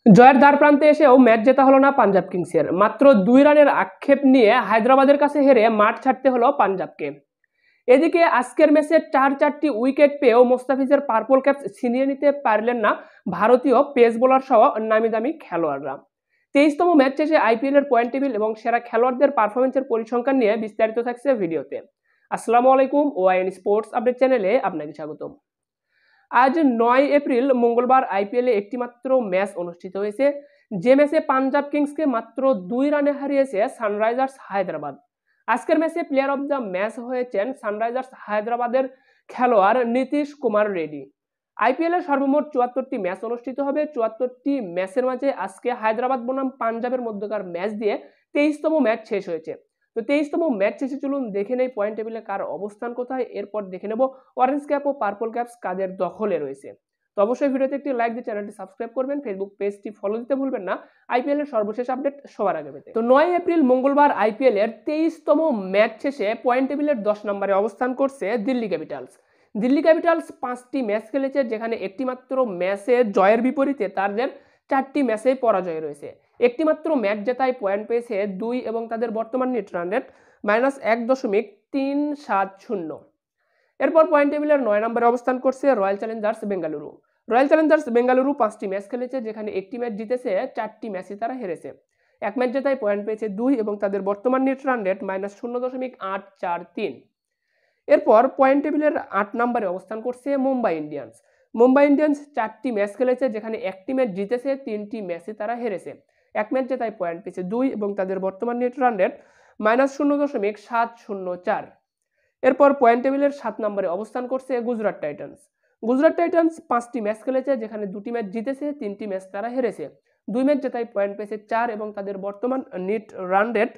জয়ের দ্বারপ্রান্তে এসেও ম্যাচ জেতা হলো না পাঞ্জাব কিংসের। মাত্র 2 রানের আক্ষেপ নিয়ে হায়দ্রাবাদের কাছে হেরে মাঠ ছাড়তে হলো পাঞ্জাবকে। এদিকে আজকের ম্যাচে চারটি উইকেট পেয়েও মোস্তাফিজের পার্পল ক্যাপস ছিনিয়ে নিতে পারলেন না ভারতীয় পেস বোলার সহ নামিদামি খেলোয়াড়রা। 23তম ম্যাচ শেষে আইপিএল এর পয়েন্ট টেবিল এবং সেরা খেলোয়াড়দের পারফরমেন্সের পরিসংখ্যান নিয়ে বিস্তারিত থাকছে ভিডিওতে। আসসালামু আলাইকুম, ওআইএন স্পোর্টস আপডেট চ্যানেলে আপনাকে স্বাগতম। আজ 9 এপ্রিল মঙ্গলবার আইপিএলে একটি মাত্র ম্যাচ অনুষ্ঠিত হয়েছে, যে ম্যাচে পাঞ্জাব কিংসকে মাত্র 2 রানে হারিয়েছে সানরাইজার্স হায়দ্রাবাদ। আজকের ম্যাচে প্লেয়ার অব দ্য ম্যাচ হয়েছেন সানরাইজার্স হায়দ্রাবাদের খেলোয়াড় নীতিশ কুমার রেড্ডি। আইপিএল এর সর্বমোট 74টি ম্যাচ অনুষ্ঠিত হবে। 74টি ম্যাচের মাঝে আজকে হায়দ্রাবাদ বনাম পাঞ্জাবের মধ্যকার ম্যাচ দিয়ে 23তম ম্যাচ শেষ হয়েছে। তো 23তম ম্যাচ শেষে চলুন দেখে নেই পয়েন্ট টেবিলে কার অবস্থান কোথায়। এরপর দেখে নেব অরেঞ্জ ক্যাপ ও পার্পল ক্যাপস কাদের দখলে রয়েছে। তো অবশ্যই ভিডিওতে একটি লাইক দিয়ে চ্যানেলটি সাবস্ক্রাইব করবেন, ফেসবুক পেজটি ফলো দিতে ভুলবেন না আইপিএল এর সর্বশেষ আপডেট সবার আগে পেতে। তো 9 এপ্রিল মঙ্গলবার আইপিএল এর 23তম ম্যাচ শেষে পয়েন্ট টেবিলের 10 নম্বরে অবস্থান করছে দিল্লি ক্যাপিটালস। দিল্লি ক্যাপিটালস 5টি ম্যাচ খেলেছে, যেখানে একটি মাত্র ম্যাচে জয়ের বিপরীতে তাদের 4টি ম্যাচে পরাজয় রয়েছে। একটি মাত্র ম্যাচ জেতায় পয়েন্ট পেয়েছে 2 এবং তাদের বর্তমান নেট রান রেট -1.370। এরপর পয়েন্ট টেবিলের 9 নম্বরে অবস্থান করছে royal Challengers Bengaluru. Royal Challengers Bengaluru 5টি ম্যাচ খেলেছে, যেখানে একটি ম্যাচ জিতেছে, 4টি ম্যাচই তারা হেরেছে। এক ম্যাচ জেতায় পয়েন্ট পেয়েছে 2 এবং তাদের বর্তমান নেট রান রেট -0.843। এরপর পয়েন্ট টেবিলের 8 নম্বরে অবস্থান করছে মুম্বাই ইন্ডিয়ান্স। মুম্বাই ইন্ডিয়ান্স 4টি ম্যাচ খেলেছে, যেখানে একটি ম্যাচ জিতেছে, 3টি ম্যাচে তারা হেরেছে। এক ম্যাচ জেতায় পয়েন্ট পেয়েছে 2 এবং তাদের বর্তমান নেট রান রেট -0.704। এরপর পয়েন্ট টেবিলের 7 নম্বরে অবস্থান করছে গুজরাট টাইটান্স। গুজরাট টাইটান্স 5টি ম্যাচ খেলেছে, যেখানে 2টি ম্যাচ জিতেছে, 3টি ম্যাচ তারা হেরেছে। 2 ম্যাচ জেতায় পয়েন্ট পেয়েছে 4 এবং তাদের বর্তমান নেট রান রেট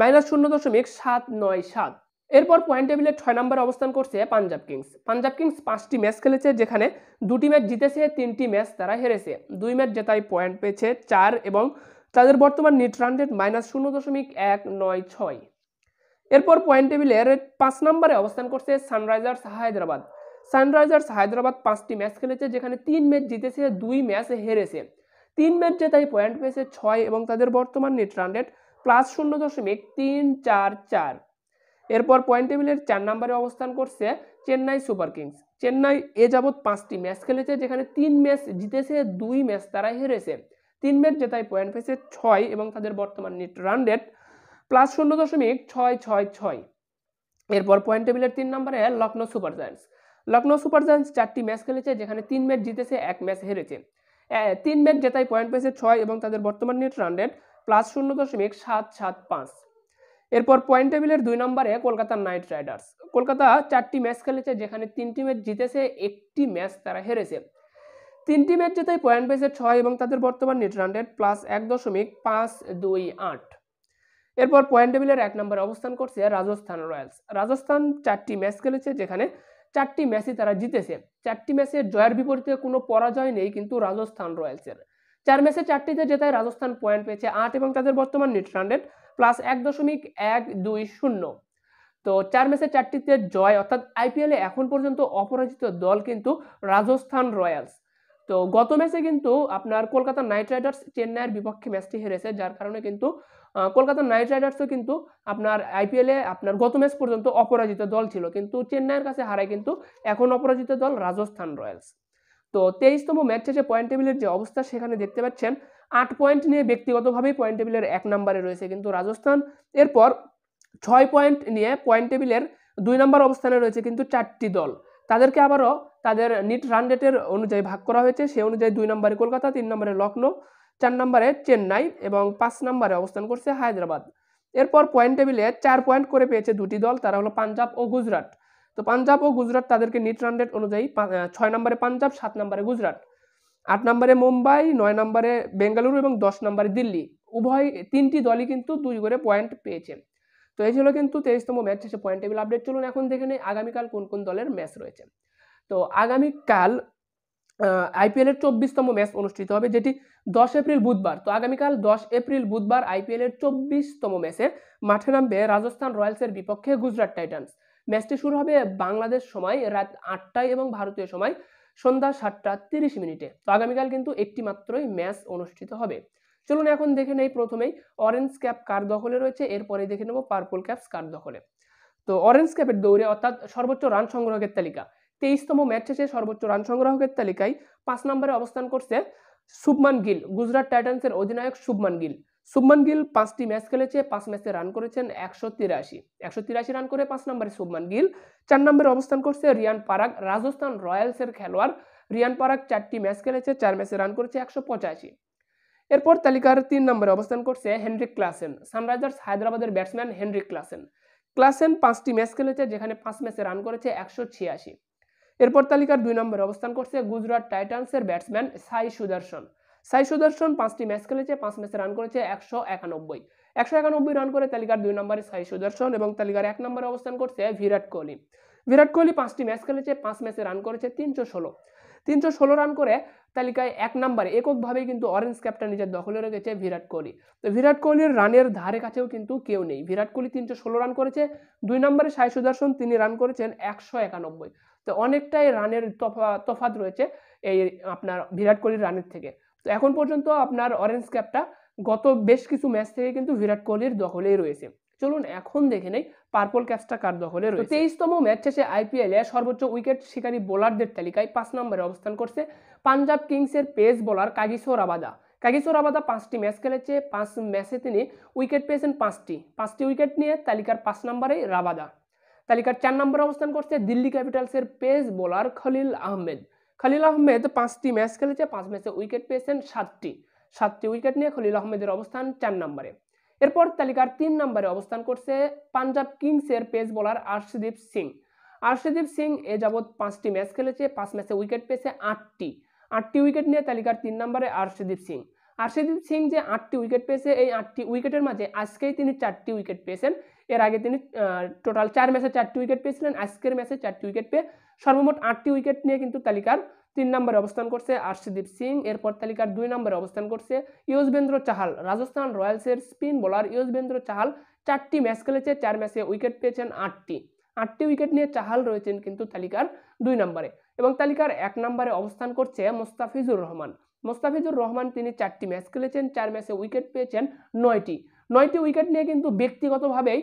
-0.797। এরপর পয়েন্ট টেবিলে 6 নম্বরে অবস্থান করছে পাঞ্জাব কিংস। পাঞ্জাব কিংস 5টি ম্যাচ খেলেছে, যেখানে 2টি ম্যাচ জিতেছে, 3টি ম্যাচ তারা হেরেছে। 2 ম্যাচ জেতায় পয়েন্ট পেয়েছে 4 এবং তাদের বর্তমান নেট রান রেট -0.196। এরপর পয়েন্ট টেবিলের 5 নম্বরে অবস্থান করছে সানরাইজার্স হায়দ্রাবাদ। সানরাইজার্স হায়দ্রাবাদ 5টি ম্যাচ খেলেছে, যেখানে 3 ম্যাচ জিতেছে, 2 ম্যাচ হেরেছে। 3 ম্যাচ জেতায় পয়েন্ট পেয়েছে 6 এবং তাদের বর্তমান নেট রান রেট +0.344। এরপর পয়েন্ট টেবিলের 4 নম্বরে অবস্থান করছে চেন্নাই সুপার কিংস। চেন্নাই এ যাবৎ 5টি ম্যাচ খেলেছে, যেখানে 3 ম্যাচ জিতেছে, 2 ম্যাচ তারা হেরেছে। 3 ম্যাচ জেতায় পয়েন্ট পেয়েছে 6 এবং তাদের বর্তমান নেট রান রেট +0.666। এরপর পয়েন্ট টেবিলের 3 নম্বরে Lucknow super giants. Lucknow super giants 4টি ম্যাচ খেলেছে, যেখানে 3 ম্যাচ জিতেছে, 1 ম্যাচ হেরেছে। 3 ম্যাচ জেতায় পয়েন্ট পেয়েছে 6 এবং তাদের বর্তমান নেট রান রেট +0.775। এরপর পয়েন্ট টেবিলের 2 নম্বরে কলকাতা নাইট রাইডার্স। কলকাতা 4টি ম্যাচ খেলেছে, যেখানে 3টি ম্যাচ জিতেছে, 1টি ম্যাচ তারা হেরেছে। 3টি ম্যাচ জেতায় পয়েন্ট পেয়েছে 6 এবং তাদের বর্তমান নেট রান রেট +1.528। এরপর পয়েন্ট টেবিলের 1 নম্বরে অবস্থান করছে রাজস্থান রয়্যালস। রাজস্থান 4টি ম্যাচ খেলেছে, যেখানে 4টি ম্যাচই তারা জিতেছে। 4টি ম্যাচে জয়ের বিপরীতে কোনো পরাজয় নেই কিন্তু রাজস্থান রয়্যালসের। 4 ম্যাচে 4টিতে জেতায় রাজস্থান পয়েন্ট পেয়েছে 8 এবং তাদের বর্তমান নেট রান রেট +1.120। তো 4 ম্যাচে 4টিতে জয়, অর্থাৎ আইপিএলে এখন পর্যন্ত অপরাজিত দল কিন্তু রাজস্থান রয়্যালস। তো গত ম্যাচে কিন্তু আপনার কলকাতা নাইট রাইডার্স চেন্নাইয়ের বিপক্ষে ম্যাচটি হেরেছে, যার কারণে কিন্তু কলকাতা নাইট রাইডার্সও কিন্তু আপনার আইপিএলে আপনার গত ম্যাচ পর্যন্ত অপরাজিত দল ছিল, কিন্তু চেন্নাইয়ের কাছে হারায় কিন্তু এখন অপরাজিত দল রাজস্থান রয়্যালস। তো 23তম ম্যাচ শেষে পয়েন্ট টেবিলের যে অবস্থা সেখানে দেখতে পাচ্ছেন 8 পয়েন্ট নিয়ে ব্যক্তিগতভাবেই পয়েন্ট টেবিলের 1 নম্বরে রয়েছে কিন্তু রাজস্থান। এরপর 6 পয়েন্ট নিয়ে পয়েন্ট টেবিলের 2 নম্বর অবস্থানে রয়েছে কিন্তু 4টি দল। তাদেরকে আবারও তাদের নেট রান রেটের অনুযায়ী ভাগ করা হয়েছে। সেই অনুযায়ী 2 নম্বরে কলকাতা, 3 নম্বরে লখনৌ, 4 নম্বরে চেন্নাই এবং 5 নম্বরে অবস্থান করছে হায়দ্রাবাদ। এরপর পয়েন্ট টেবিলে 4 পয়েন্ট করে পেয়েছে 2টি দল, তারা হলো পাঞ্জাব ও গুজরাট। তো পাঞ্জাব ও গুজরাট তাদেরকে নেট রান রেট অনুযায়ী 6 নম্বরে পাঞ্জাব, 7 নম্বরে গুজরাট, 8 নম্বরে মুম্বাই, 9 নম্বরে বেঙ্গালুরু এবং 10 নম্বরে দিল্লি। উভয় 3টি দলই কিন্তু 2 করে পয়েন্ট পেয়েছে। তো এই ছিল কিন্তু 23তম ম্যাচ শেষে পয়েন্ট টেবিল আপডেট। চলুন এখন দেখে নেই আগামীকাল কোন কোন দলের ম্যাচ রয়েছে। তো আগামীকাল আইপিএল এর 24তম ম্যাচ অনুষ্ঠিত হবে, যেটি 10 এপ্রিল বুধবার। তো আগামীকাল 10 এপ্রিল বুধবার আইপিএল এর 24তম ম্যাচে মাঠে নামবে রাজস্থান রয়্যালসের বিপক্ষে গুজরাট টাইটান্স। ম্যাচটি শুরু হবে বাংলাদেশ সময় রাত 8টায় এবং ভারতীয় সময় সন্ধ্যা 7:30 তো আগামীকাল কিন্তু একটি মাত্রই ম্যাচ অনুষ্ঠিত হবে। চলুন এখন দেখে নেই প্রথমেই অরেঞ্জ ক্যাপ কার দখলে রয়েছে, এরপরে দেখে নেব পার্পল ক্যাপস কার দখলে। তো অরেঞ্জ ক্যাপের দৌড়ে অর্থাৎ সর্বোচ্চ রান সংগ্রহের তালিকা 23তম ম্যাচ শেষে সর্বোচ্চ রান সংগ্রাহকের তালিকায় 5 নম্বরে অবস্থান করছে শুভমান গিল, গুজরাট টাইটান্সের অধিনায়ক শুভমান গিল। শুভমান গিল 5টি ম্যাচ খেলেছে, 5 ম্যাচে রান করেছেন 183 রান করে 5 নম্বরে শুভমান গিল। 4 নম্বরে অবস্থান করছে রিয়ান পারাগ, রাজস্থান রয়্যালসের খেলোয়াড় রিয়ান পারাগ 4টি ম্যাচ খেলেছে, 4 ম্যাচে রান করেছে 185। এরপর তালিকার 3 নম্বরে অবস্থান করছে হেনরিক ক্লাসেন, সানরাইজার্স হায়দ্রাবাদের ব্যাটসম্যান হেনরিক ক্লাসেন। ক্লাসেন 5টি ম্যাচ খেলেছে, যেখানে 5 ম্যাচে রান করেছে 186। এরপর তালিকার 2 নম্বরে অবস্থান করছে গুজরাট টাইটান্সের ব্যাটসম্যান সাই সুদর্শন। সাই সুদর্শন 5টি ম্যাচ খেলেছে, 5 ম্যাচে রান করেছে 191 রান করে তালিকার 2 নম্বরে সাই সুদর্শন। এবং তালিকার 1 নম্বরে অবস্থান করছে বিরাট কোহলি। বিরাট কোহলি 5টি ম্যাচ খেলেছে, 5 ম্যাচে রান করেছে 316 রান করে তালিকায় 1 নম্বরে এককভাবেই কিন্তু অরেঞ্জ ক্যাপটা নিজের দখলে রেখেছে বিরাট কোহলি। তো বিরাট কোহলির রানের ধারে কাছেও কিন্তু কেউ নেই। বিরাট কোহলি 316 রান করেছে, 2 নম্বরে সাই সুদর্শন তিনি রান করেছেন 191। তো অনেকটাই রানের তফাৎ রয়েছে এই আপনার বিরাট কোহলির রানের থেকে। তো এখন পর্যন্ত আপনার অরেঞ্জ ক্যাপটা গত বেশ কিছু ম্যাচ থেকে কিন্তু বিরাট কোহলির দখলেই রয়েছে। চলুন এখন দেখে নেই পার্পল ক্যাপটা কার দখলে রয়েছে। 23তম ম্যাচ শেষে আইপিএলে সর্বোচ্চ উইকেট শিকারী বোলারদের তালিকায় 5 নম্বরে অবস্থান করছে পাঞ্জাব কিংসের pace bowler Kagiso Rabada. Kagiso Rabada 5টি ম্যাচ খেলেছে, 5 ম্যাচে তিনি উইকেট পেয়েছেন 5টি উইকেট নিয়ে তালিকার 5 নম্বরে রাবাদা। তালিকার 4 নম্বরে অবস্থান করছে দিল্লি ক্যাপিটালসের পেস বোলার খলিল আহমেদ। খলিল আহমেদ 5টি ম্যাচ খেলেছে, 5 ম্যাচে উইকেট পেয়েছেন 7টি উইকেট নিয়ে খলিল আহমেদের অবস্থান 4 নম্বরে। এরপর তালিকার 3 নম্বরে অবস্থান করছে পাঞ্জাব কিংসের পেস বোলার আর্শদীপ সিং। আর্শদীপ সিং এ যাবৎ 5টি ম্যাচ খেলেছে, 5 ম্যাচে উইকেট পেয়েছে 8টি উইকেট নিয়ে তালিকার 3 নম্বরে আর্শদীপ সিং। আর্শদীপ সিং যে 8টি উইকেট পেয়েছে, এই 8টি উইকেটের মাঝে আজকেই তিনি 4টি উইকেট পেয়েছেন। এর আগে তিনি টোটাল 4 ম্যাচে 4টি উইকেট পেয়েছিলেন, আজকের ম্যাচে 4টি উইকেট পেয়ে সর্বমোট 8টি উইকেট নিয়ে কিন্তু তালিকার 3 নম্বরে অবস্থান করছে আর্শদীপ সিং। এরপর তালিকার 2 নম্বরে অবস্থান করছে ইউজবেন্দ্র চাহাল, রাজস্থান রয়্যালসের স্পিন বোলার ইউজবেন্দ্র চাহাল 4টি ম্যাচ খেলেছে, 4 ম্যাচে উইকেট পেয়েছেন 8টি উইকেট নিয়ে চাহাল রয়েছেন কিন্তু তালিকার 2 নম্বরে। এবং তালিকার 1 নম্বরে অবস্থান করছে মোস্তাফিজুর রহমান। মোস্তাফিজুর রহমান তিনি 4টি ম্যাচ খেলেছেন, 4 ম্যাচে উইকেট পেয়েছেন 9টি উইকেট নিয়ে কিন্তু ব্যক্তিগতভাবেই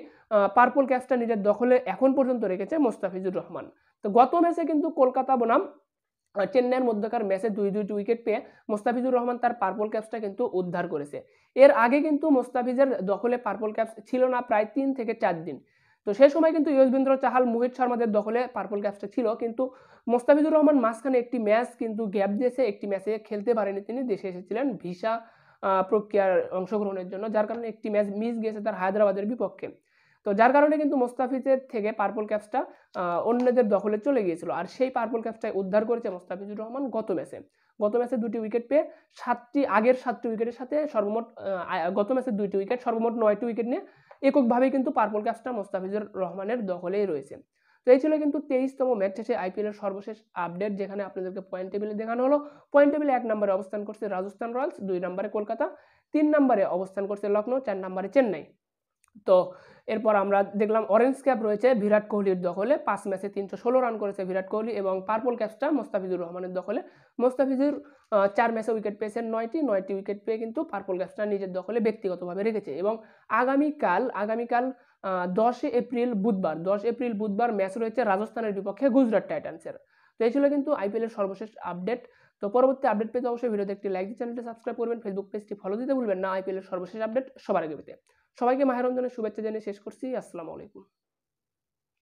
পার্পল ক্যাপটা নিজের দখলে এখন পর্যন্ত রেখেছে মোস্তাফিজুর রহমান। তো গত ম্যাচে কিন্তু কলকাতা বনাম চেন্নাইয়ের মধ্যকার ম্যাচে 2টি উইকেট পেয়ে মোস্তাফিজুর রহমান তার পার্পল ক্যাপটা কিন্তু উদ্ধার করেছে। এর আগে কিন্তু মোস্তাফিজের দখলে পার্পল ক্যাপস ছিল না প্রায় 3 থেকে 4 দিন। তো সেই সময় কিন্তু ইউজবেন্দ্র চাহাল, মোহিত শর্মাদের দখলে পার্পল ক্যাপটা ছিল, কিন্তু মোস্তাফিজুর রহমান মাঝখানে একটি ম্যাচ কিন্তু গ্যাপ দিয়েছে, একটি ম্যাচে খেলতে পারেনি তিনি, দেশে এসেছিলেন ভিসা প্রক্রিয়ার অংশগ্রহণের জন্য, যার কারণে একটি ম্যাচ মিস গেছে তার হায়দ্রাবাদের বিপক্ষে। তো যার কারণে কিন্তু মোস্তাফিজের থেকে পার্পল ক্যাপসটা অন্যদের দখলে চলে গিয়েছিল, আর সেই পার্পল ক্যাপসটাই উদ্ধার করেছে মোস্তাফিজুর রহমান গত ম্যাচে 2টি উইকেট পেয়ে 7টি উইকেটের সাথে সর্বমোট গত ম্যাচে 2টি উইকেট, সর্বমোট 9টি উইকেট নিয়ে এককভাবেই কিন্তু পার্পল ক্যাপসটা মোস্তাফিজুর রহমানের দখলেই রয়েছে। তো এই ছিল কিন্তু 23তম ম্যাচ শেষে আইপিএলের সর্বশেষ আপডেট, যেখানে আপনাদেরকে পয়েন্ট টেবিলে দেখানো হলো। পয়েন্ট টেবিলে 1 নম্বরে অবস্থান করছে রাজস্থান রয়্যালস, 2 নম্বরে কলকাতা, 3 নম্বরে অবস্থান করছে লখনৌ, 4 নম্বরে চেন্নাই। তো এরপর আমরা দেখলাম অরেঞ্জ ক্যাপ রয়েছে বিরাট কোহলির দখলে, 5 ম্যাচে 316 রান করেছে বিরাট কোহলি। এবং পার্পল ক্যাপটা মোস্তাফিজুর রহমানের দখলে। মোস্তাফিজুর 4 ম্যাচে উইকেট পেয়েছেন 9টি উইকেট পেয়ে কিন্তু পার্পল ক্যাপটা নিজের দখলে ব্যক্তিগতভাবে রেখেছে। এবং আগামীকাল 10 এপ্রিল বুধবার ম্যাচ রয়েছে রাজস্থানের বিপক্ষে গুজরাট টাইটান্সের। তো এই ছিল কিন্তু আইপিএলের সর্বশেষ আপডেট। তো পরবর্তী আপডেট পেতে অবশ্যই ভিডিওতে একটি লাইক দিয়ে চ্যানেলটি সাবস্ক্রাইব করবেন, ফেসবুক পেজটি ফলো দিতে ভুলবেন না আইপিএলের সর্বশেষ আপডেট সবার আগে পেতে। সবাইকে মাহে রমজানের শুভেচ্ছা জানিয়ে শেষ করছি। আসসালামু আলাইকুম।